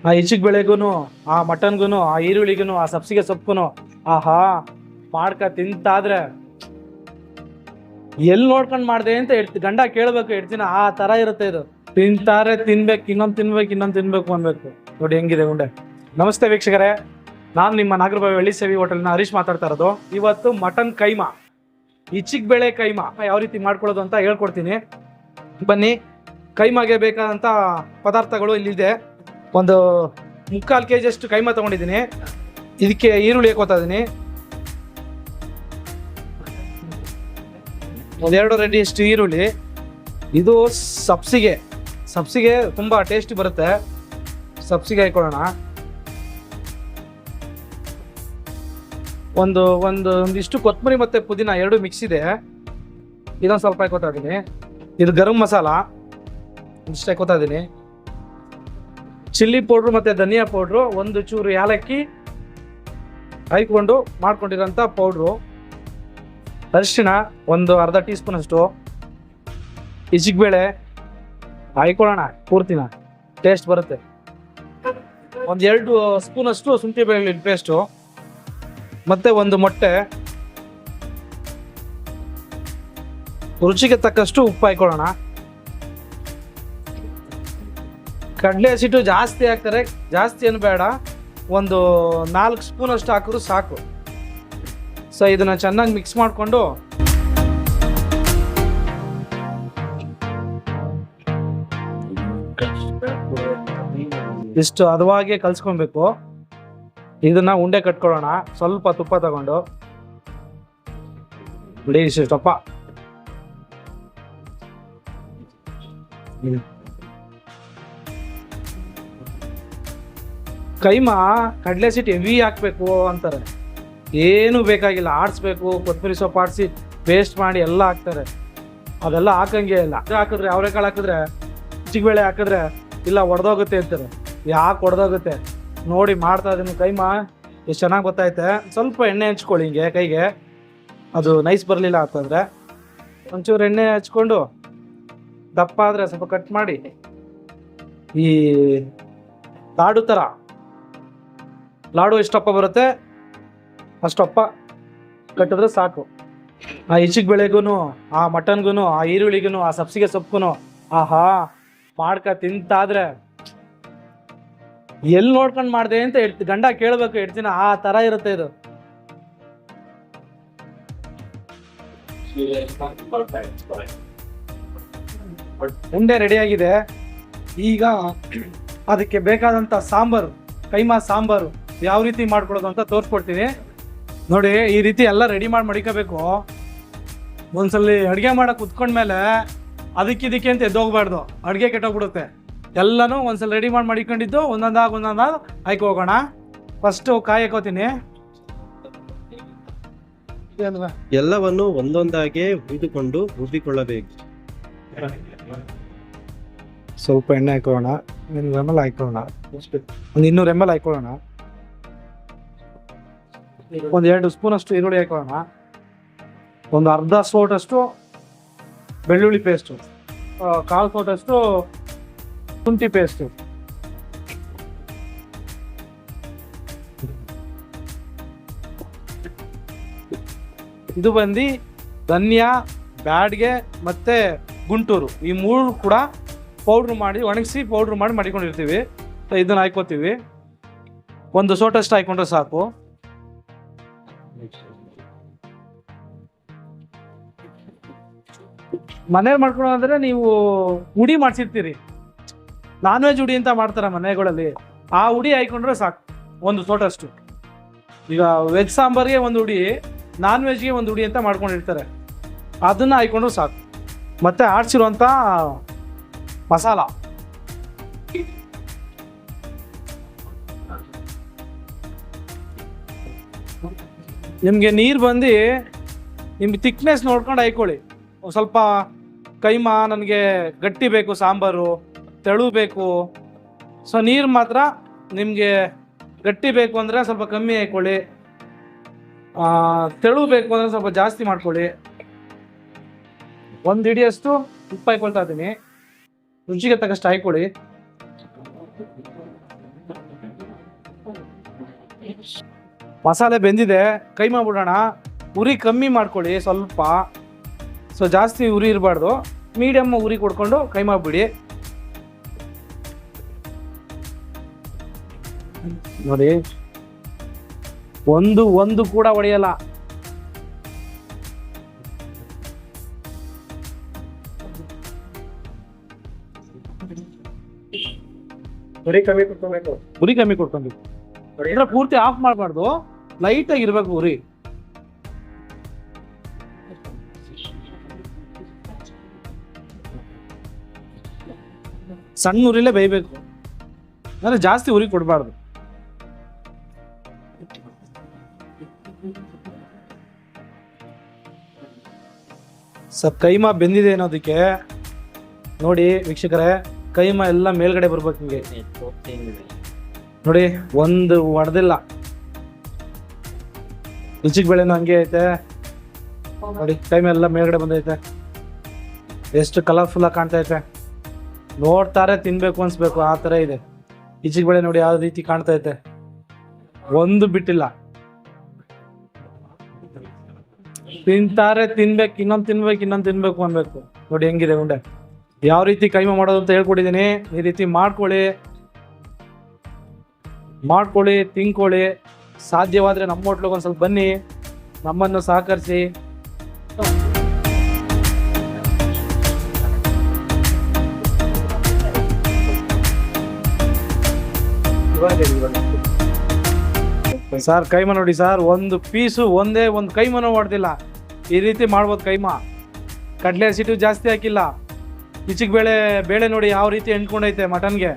ಆ ಇಚ್ಚಿಗೆ ಬೆಳೆಗೂ ಆ ಮಟನ್ಗೂ ಆ ಈರುಳ್ಳಿಗೂ ಆ ಸಬ್ಸಿಗೆ ಸೊಪ್ಪು ಆಹಾ ಮಾಡ್ಕ ತಿಂತಾದ್ರೆ ಎಲ್ಲಿ ನೋಡ್ಕೊಂಡು ಮಾಡ್ದೆ ಅಂತ ಗಂಡ ಕೇಳ್ಬೇಕು ಹೇಳ್ತೀನಿ. ಆ ತರ ಇರುತ್ತೆ ಇದು. ತಿಂತಾರೆ ತಿನ್ಬೇಕು, ಇನ್ನೊಂದು ತಿನ್ಬೇಕು ಅನ್ಬೇಕು. ನೋಡಿ ಹೆಂಗಿದೆ ಉಂಡೆ. ನಮಸ್ತೆ ವೀಕ್ಷಕರೇ, ನಾನು ನಿಮ್ಮ ನಾಗರಬಾವಿ ಹಳ್ಳಿ ಸೇವಿ ಹೋಟೆಲ್ನ ಹರೀಶ್ ಮಾತಾಡ್ತಾ ಇರೋದು. ಇವತ್ತು ಮಟನ್ ಕೈಮಾ, ಇಚ್ಚಿಗೆ ಬೆಳೆ ಕೈಮಾ ಯಾವ ರೀತಿ ಮಾಡ್ಕೊಳ್ಳೋದು ಅಂತ ಹೇಳ್ಕೊಡ್ತೀನಿ. ಬನ್ನಿ. ಕೈಮಾಗೆ ಬೇಕಾದಂಥ ಪದಾರ್ಥಗಳು ಇಲ್ಲಿದೆ. ಒಂದು 3/4 kg ಅಷ್ಟು ಕೈಮಾ ತೊಗೊಂಡಿದ್ದೀನಿ. ಇದಕ್ಕೆ ಈರುಳ್ಳಿ ಹಾಕೋತಾ ಇದ್ದೀನಿ. 1-2 ರೆಡಿಯಷ್ಟು ಈರುಳ್ಳಿ. ಇದು ಸಬ್ಸಿಗೆ ತುಂಬ ಟೇಸ್ಟಿ ಬರುತ್ತೆ. ಸಬ್ಸಿಗೆ ಹಾಕೊಳ್ಳೋಣ. ಒಂದಿಷ್ಟು ಕೊತ್ತಂಬರಿ ಮತ್ತು ಪುದೀನ 2 ಮಿಕ್ಸ್ ಇದೆ. ಇದೊಂದು ಸ್ವಲ್ಪ ಹಾಕೋತಾ ಇದ್ದೀನಿ. ಇದು ಗರಂ ಮಸಾಲ ಇಷ್ಟು ಹಾಕೋತಾ ಇದ್ದೀನಿ. ಚಿಲ್ಲಿ ಪೌಡ್ರು ಮತ್ತು ಧನಿಯಾ ಪೌಡ್ರು, ಒಂದು ಚೂರು ಏಲಕ್ಕಿ ಹಾಕ್ಕೊಂಡು ಮಾಡ್ಕೊಂಡಿರೋಂಥ ಪೌಡ್ರು, ಅರಿಶಿಣ ಒಂದು ಅರ್ಧ ಟೀ ಸ್ಪೂನ್ ಅಷ್ಟು, ಇಚ್ಚಿಗೆ ಬೇಳೆ ಹಾಕೊಳ್ಳೋಣ ಪೂರ್ತಿನ, ಟೇಸ್ಟ್ ಬರುತ್ತೆ. 1-2 ಸ್ಪೂನ್ ಅಷ್ಟು ಶುಂಠಿ ಬೆಳ್ಳುಳ್ಳಿ ಪೇಸ್ಟು, ಮತ್ತು ಒಂದು ಮೊಟ್ಟೆ, ರುಚಿಗೆ ತಕ್ಕಷ್ಟು ಉಪ್ಪು ಹಾಕೊಳ್ಳೋಣ. ಕಡಲೆ ಹಸಿಟ್ಟು ಜಾಸ್ತಿ ಹಾಕ್ತಾರೆ, ಜಾಸ್ತಿ ಏನು ಬೇಡ, ಒಂದು 4 ಸ್ಪೂನ್ ಅಷ್ಟು ಹಾಕಿದ್ರು ಸಾಕು. ಸೊ ಇದನ್ನು ಚೆನ್ನಾಗಿ ಮಿಕ್ಸ್ ಮಾಡಿಕೊಂಡು ಇಷ್ಟು ಹದವಾಗಿ ಕಲ್ಸ್ಕೊಬೇಕು. ಇದನ್ನ ಉಂಡೆ ಕಟ್ಕೊಳ್ಳೋಣ. ಸ್ವಲ್ಪ ತುಪ್ಪ ತಗೊಂಡು ಬಿಡಿ ಇಷ್ಟಪ್ಪ. ಕೈಮಾ ಕಡಲೆ ಸಿಟ್ಟು ಹೆವಿ ಹಾಕ್ಬೇಕು ಅಂತಾರೆ. ಏನು ಬೇಕಾಗಿಲ್ಲ, ಆಡಿಸ್ಬೇಕು. ಕೊತ್ತಂಬರಿ ಸೊಪ್ಪು ಆಡಿಸಿ ಪೇಸ್ಟ್ ಮಾಡಿ ಎಲ್ಲ ಹಾಕ್ತಾರೆ. ಅದೆಲ್ಲ ಹಾಕಂಗೆ ಇಲ್ಲ. ಹಾಕಿದ್ರೆ ಅವರೆಕಾಳು ಹಾಕಿದ್ರೆ, ಇಚ್ಚಿಗೆ ಬೇಳೆ ಹಾಕಿದ್ರೆ ಇಲ್ಲ ಒಡೆದೋಗುತ್ತೆ ಅಂತಾರೆ. ಯಾಕೆ ಒಡೆದೋಗುತ್ತೆ ನೋಡಿ ಮಾಡ್ತಾ ಇದ್ದೀನಿ. ಕೈಮಾ ಎಷ್ಟು ಚೆನ್ನಾಗಿ ಗೊತ್ತೈತೆ. ಸ್ವಲ್ಪ ಎಣ್ಣೆ ಹಚ್ಕೊಳ್ಳಿ ಹಿಂಗೆ ಕೈಗೆ, ಅದು ನೈಸ್ ಬರಲಿಲ್ಲ ಅಂತಂದರೆ ಒಂಚೂರು ಎಣ್ಣೆ ಹಚ್ಕೊಂಡು ದಪ್ಪ ಆದರೆ ಸ್ವಲ್ಪ ಕಟ್ ಮಾಡಿ ಈ ಲಾಡು ಎಷ್ಟಪ್ಪ ಬರುತ್ತೆ ಅಷ್ಟಪ್ಪ ಕಟ್ಟಿದ್ರೆ ಸಾಕು. ಆ ಇಚ್ಚಿಗೆ ಬೆಳೆಗೂ ಆ ಮಟನ್ಗೂ ಆ ಈರುಳ್ಳಿಗೂ ಆ ಸಬ್ಸಿಗೆ ಸೊಪ್ಪು ಆಹಾ ಮಾಡ್ಕ ತಿಂತಾದ್ರೆ ಎಲ್ಲಿ ನೋಡ್ಕೊಂಡು ಮಾಡಿದೆ ಅಂತ ಗಂಡ ಕೇಳ್ಬೇಕು ಹೇಳ್ತೀನಿ. ಆ ತರ ಇರುತ್ತೆ ಇದು. ಉಂಡೆ ರೆಡಿಯಾಗಿದೆ. ಈಗ ಅದಕ್ಕೆ ಬೇಕಾದಂಥ ಸಾಂಬಾರು, ಕೈಮಾ ಸಾಂಬಾರು ಯಾವ ರೀತಿ ಮಾಡ್ಕೊಳ್ಳೋದು ಅಂತ ತೋರಿಸ್ಕೊಡ್ತೀನಿ ನೋಡಿ. ಈ ರೀತಿ ಎಲ್ಲ ರೆಡಿ ಮಾಡಿ ಮಡಿಕೋಬೇಕು. ಒಂದ್ಸಲಿ ಅಡುಗೆ ಮಾಡಕ್ಕೆ ಕುತ್ಕೊಂಡ್ಮೇಲೆ ಅದಕ್ಕಿದಕ್ಕೆ ಅಂತ ಎದ್ದೋಗ್ಬಾರ್ದು, ಅಡುಗೆ ಕೆಟ್ಟೋಗ್ಬಿಡುತ್ತೆ. ಎಲ್ಲನೂ ಒಂದ್ಸಲ ರೆಡಿ ಮಾಡಿ ಮಡಿಕೊಂಡಿದ್ದು ಒಂದೊಂದಾಗ ಹಾಕಿ ಹೋಗೋಣ. ಫಸ್ಟು ಕಾಯಿ ಹಾಕೋತೀನಿ. ಎಲ್ಲವನ್ನು ಒಂದೊಂದಾಗೆ ಹುರಿದುಕೊಂಡು ರುಬ್ಬಿಕೊಳ್ಳಬೇಕು. ಸ್ವಲ್ಪ ಎಣ್ಣೆ ಹಾಕೋಣ. 100 ml ಹಾಕೊಳ್ಳೋಣ. ಒಂದು 200 ml ಹಾಕೊಳ್ಳೋಣ. 1-2 ಸ್ಪೂನ್ ಅಷ್ಟು ಈರುಳ್ಳಿ ಹಾಕೊಳ್ಳೋಣ. ಒಂದು ಅರ್ಧ ಸೋಟಷ್ಟು ಬೆಳ್ಳುಳ್ಳಿ ಪೇಸ್ಟು, 1/4 ಸೋಟಷ್ಟು ಶುಂಠಿ ಪೇಸ್ಟು, ಇದು ಬಂದು ಧನಿಯಾ, ಬ್ಯಾಡ್ಗೆ ಮತ್ತು ಗುಂಟೂರು, ಈ 3 ಕೂಡ ಪೌಡ್ರ್ ಮಾಡಿ ಒಣಗಿಸಿ ಪೌಡ್ರ್ ಮಾಡಿ ಮಾಡಿಕೊಂಡಿರ್ತೀವಿ. ಸೊ ಇದನ್ನು ಹಾಕ್ಕೋತೀವಿ. 1 ಸೋಟಷ್ಟು ಹಾಕ್ಕೊಂಡ್ರೆ ಸಾಕು. ಮನೇಲಿ ಮಾಡ್ಕೊಳ್ಳೋದಂದ್ರೆ ನೀವು ಹುಡಿ ಮಾಡಿಸಿರ್ತೀರಿ, ನಾನ್ ವೆಜ್ ಹುಡಿ ಅಂತ ಮಾಡ್ತಾರೆ ಮನೆಗಳಲ್ಲಿ. ಆ ಹುಡಿ ಹಾಕೊಂಡ್ರೆ ಸಾಕು 1 ಸೋಟಷ್ಟು. ಈಗ ವೆಜ್ ಸಾಂಬಾರಿಗೆ 1 ಹುಡಿ, ನಾನ್ ವೆಜ್ಗೆ 1 ಹುಡಿ ಅಂತ ಮಾಡ್ಕೊಂಡಿರ್ತಾರೆ. ಅದನ್ನು ಹಾಕೊಂಡ್ರೆ ಸಾಕು. ಮತ್ತು ಆಡಿಸಿರುವಂಥ ಮಸಾಲ, ನಿಮಗೆ ನೀರು ಬಂದು ನಿಮ್ಗೆ ಥಿಕ್ನೆಸ್ ನೋಡ್ಕೊಂಡು ಹಾಕೊಳ್ಳಿ. ಸ್ವಲ್ಪ ಕೈಮಾ ನನಗೆ ಗಟ್ಟಿ ಬೇಕು, ಸಾಂಬಾರು ತೆಳು ಬೇಕು. ಸೊ ನೀರು ಮಾತ್ರ ನಿಮಗೆ ಗಟ್ಟಿ ಬೇಕು ಅಂದರೆ ಸ್ವಲ್ಪ ಕಮ್ಮಿ ಹಾಕ್ಕೊಳ್ಳಿ, ತೆಳು ಬೇಕು ಅಂದರೆ ಸ್ವಲ್ಪ ಜಾಸ್ತಿ ಮಾಡ್ಕೊಳ್ಳಿ. 1 ಹಿಡಿಯಷ್ಟು ಉಪ್ಪು ಹಾಕೊಳ್ತಾ ಇದ್ದೀನಿ. ರುಚಿಗೆ ತಕ್ಕಷ್ಟು ಹಾಕ್ಕೊಳ್ಳಿ. ಮಸಾಲೆ ಬೆಂದಿದೆ, ಕೈಮಾ ಬಿಡೋಣ. ಉರಿ ಕಮ್ಮಿ ಮಾಡ್ಕೊಳ್ಳಿ ಸ್ವಲ್ಪ. ಸೊ ಜಾಸ್ತಿ ಉರಿ ಇರಬಾರ್ದು, ಮೀಡಿಯಮ್ ಉರಿ ಕೊಡ್ಕೊಂಡು ಕೈಮಾ ಬಿಡಿ. ನೋಡಿ, ಒಂದು ಕೂಡ ಹೊಡೆಯಲ್ಲ. ಉರಿ ಕಮ್ಮಿ ಕೊಡ್ಕೋಬೇಕು. ಉರಿ ಕಮ್ಮಿ ಕೊಡ್ಕೊಬೇಕು. ಅಂದ್ರೆ ಪೂರ್ತಿ ಆಫ್ ಮಾಡಬಾರ್ದು, ಲೈಟ್ ಆಗಿ ಇರ್ಬೇಕು ಉರಿ. ಸಣ್ಣ ಉರಿಲೇ ಬೇಯಬೇಕು, ಅಂದ್ರೆ ಜಾಸ್ತಿ ಉರಿ ಕೊಡಬಾರ್ದು. ಸ್ವಲ್ಪ ಕೈಮಾ ಬೆಂದಿದೆ ಅನ್ನೋದಕ್ಕೆ ನೋಡಿ ವೀಕ್ಷಕರೇ, ಕೈಮಾ ಎಲ್ಲ ಮೇಲ್ಗಡೆ ಬರ್ಬೇಕು ನಿಮಗೆ. ನೋಡಿ, ಒಂದು ಒಡೆದಿಲ್ಲ. ರುಚಿಗೆ ಬೆಳೆನೂ ಹಂಗೆ ಐತೆ ನೋಡಿ, ಕೈಮಾ ಎಲ್ಲ ಮೇಲ್ಗಡೆ ಬಂದೈತೆ. ಎಷ್ಟು ಕಲರ್ಫುಲ್ ಆಗಿ ಕಾಣ್ತಾ ಐತೆ, ನೋಡ್ತಾರೆ ತಿನ್ಬೇಕು ಅನ್ಸ್ಬೇಕು ಆ ಥರ ಇದೆ. ಈಚಿಗೆ ಬೆಳೆ ನೋಡಿ ಯಾವ ರೀತಿ ಕಾಣ್ತಾ ಐತೆ, ಒಂದು ಬಿಟ್ಟಿಲ್ಲ. ತಿಂತಾರೆ, ತಿನ್ಬೇಕು, ಇನ್ನೊಂದು ತಿನ್ಬೇಕು ಅನ್ಬೇಕು. ನೋಡಿ ಹೆಂಗಿದೆ ಉಂಡೆ. ಯಾವ ರೀತಿ ಕೈಮಾ ಮಾಡೋದು ಅಂತ ಹೇಳ್ಕೊಟ್ಟಿದ್ದೀನಿ. ಈ ರೀತಿ ಮಾಡ್ಕೊಳ್ಳಿ, ತಿನ್ಕೊಳ್ಳಿ. ಸಾಧ್ಯವಾದರೆ ನಮ್ಮ ಹೋಟ್ಲಿಗೆ ಒಂದು ಸ್ವಲ್ಪ ಬನ್ನಿ, ನಮ್ಮನ್ನು ಸಹಕರಿಸಿ. ಸರ್ ಕೈಮಾ ನೋಡಿ ಸರ್, ಒಂದು ಪೀಸು ಒಂದು ಕೈಮಾನು ಹೊಡೆದಿಲ್ಲ. ಈ ರೀತಿ ಮಾಡ್ಬೋದು ಕೈಮಾ. ಕಡಲೆ ಹಸಿಟ್ಟು ಜಾಸ್ತಿ ಹಾಕಿಲ್ಲ. ಈಚಿಗೆ ಬೇಳೆ ನೋಡಿ ಯಾವ ರೀತಿ ಎಂಟ್ಕೊಂಡೈತೆ ಮಟನ್ಗೆ.